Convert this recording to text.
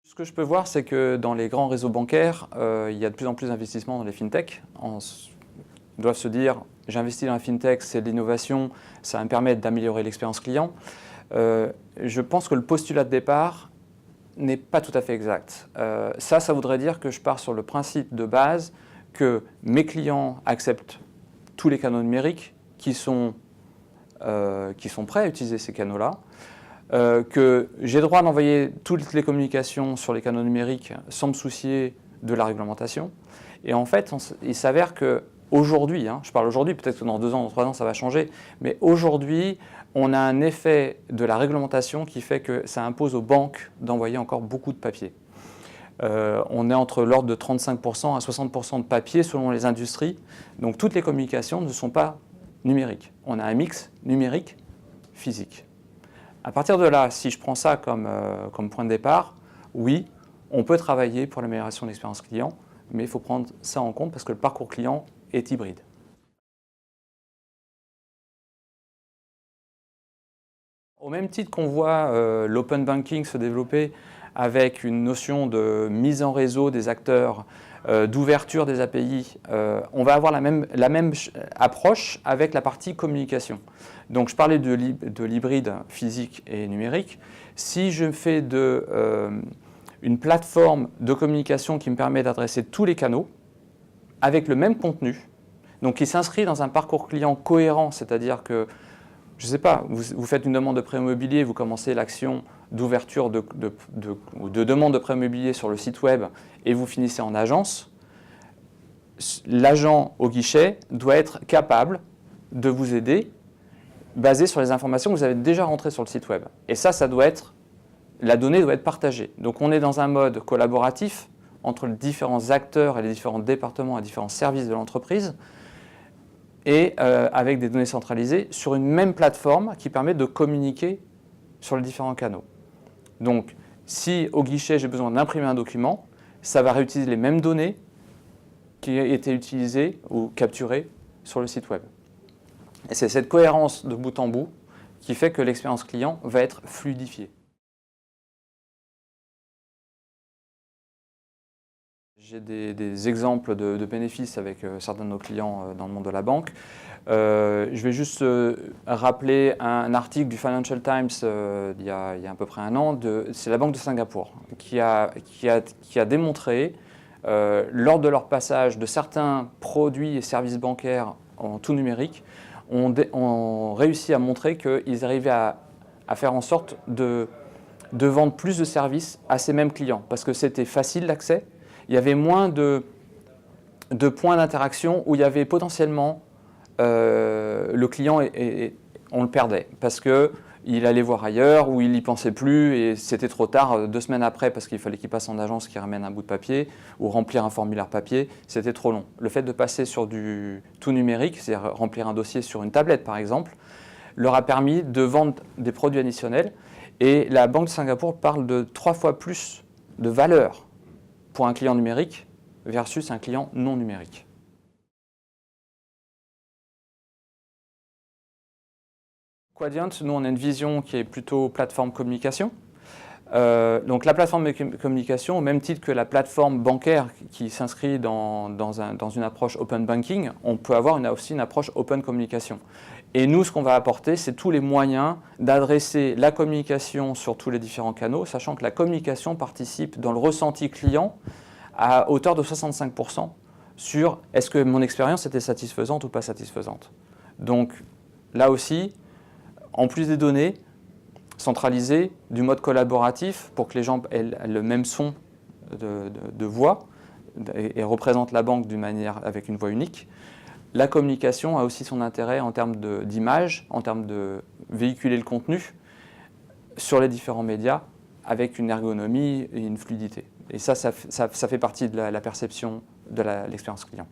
Ce que je peux voir, c'est que dans les grands réseaux bancaires, il y a de plus en plus d'investissements dans les fintech. Ils doivent se dire, j'investis dans la fintech, c'est de l'innovation, ça va me permettre d'améliorer l'expérience client. Je pense que le postulat de départ n'est pas tout à fait exact. Ça voudrait dire que je pars sur le principe de base que mes clients acceptent tous les canaux numériques qui sont prêts à utiliser ces canaux-là, que j'ai le droit d'envoyer toutes les communications sur les canaux numériques sans me soucier de la réglementation. Et en fait, il s'avère qu'aujourd'hui, je parle aujourd'hui, peut-être que dans 2 ans, dans 3 ans, ça va changer, mais aujourd'hui, on a un effet de la réglementation qui fait que ça impose aux banques d'envoyer encore beaucoup de papier. On est entre l'ordre de 35% à 60% de papier selon les industries. Donc toutes les communications ne sont pas numériques. On a un mix numérique, physique. À partir de là, si je prends ça comme point de départ, oui, on peut travailler pour l'amélioration de l'expérience client, mais il faut prendre ça en compte parce que le parcours client est hybride. Au même titre qu'on voit l'open banking se développer avec une notion de mise en réseau des acteurs, d'ouverture des API, on va avoir la même approche avec la partie communication. Donc je parlais de l'hybride physique et numérique. Si je fais une plateforme de communication qui me permet d'adresser tous les canaux avec le même contenu, donc qui s'inscrit dans un parcours client cohérent, c'est-à-dire que je ne sais pas, vous faites une demande de prêt immobilier, vous commencez l'action d'ouverture de demande de prêt immobilier sur le site web et vous finissez en agence, l'agent au guichet doit être capable de vous aider basé sur les informations que vous avez déjà rentrées sur le site web. Et la donnée doit être partagée. Donc on est dans un mode collaboratif entre les différents acteurs et les différents départements et différents services de l'entreprise, et avec des données centralisées sur une même plateforme qui permet de communiquer sur les différents canaux. Donc, si au guichet j'ai besoin d'imprimer un document, ça va réutiliser les mêmes données qui étaient utilisées ou capturées sur le site web. Et c'est cette cohérence de bout en bout qui fait que l'expérience client va être fluidifiée. J'ai des exemples de bénéfices avec certains de nos clients dans le monde de la banque. Je vais juste rappeler un article du Financial Times il y a à peu près 1 an. C'est la Banque de Singapour qui a démontré, lors de leur passage de certains produits et services bancaires en tout numérique, ont réussi à montrer qu'ils arrivaient à faire en sorte de vendre plus de services à ces mêmes clients parce que c'était facile d'accès. Il y avait moins de points d'interaction où il y avait potentiellement le client on le perdait parce qu'il allait voir ailleurs ou il n'y pensait plus et c'était trop tard 2 semaines après parce qu'il fallait qu'il passe en agence qui ramène un bout de papier ou remplir un formulaire papier, c'était trop long. Le fait de passer sur du tout numérique, c'est-à-dire remplir un dossier sur une tablette par exemple, leur a permis de vendre des produits additionnels et la Banque de Singapour parle de 3 fois plus de valeur pour un client numérique versus un client non numérique. Quadient, nous on a une vision qui est plutôt plateforme communication. Donc la plateforme de communication, au même titre que la plateforme bancaire qui s'inscrit dans une approche open banking, on peut avoir aussi une approche open communication. Et nous, ce qu'on va apporter, c'est tous les moyens d'adresser la communication sur tous les différents canaux, sachant que la communication participe dans le ressenti client à hauteur de 65% sur est-ce que mon expérience était satisfaisante ou pas satisfaisante. Donc là aussi, en plus des données, centralisées, du mode collaboratif pour que les gens aient le même son de voix et représentent la banque avec une voix unique. La communication a aussi son intérêt en termes d'image, en termes de véhiculer le contenu sur les différents médias avec une ergonomie et une fluidité. Et ça fait partie de la perception de l'expérience client.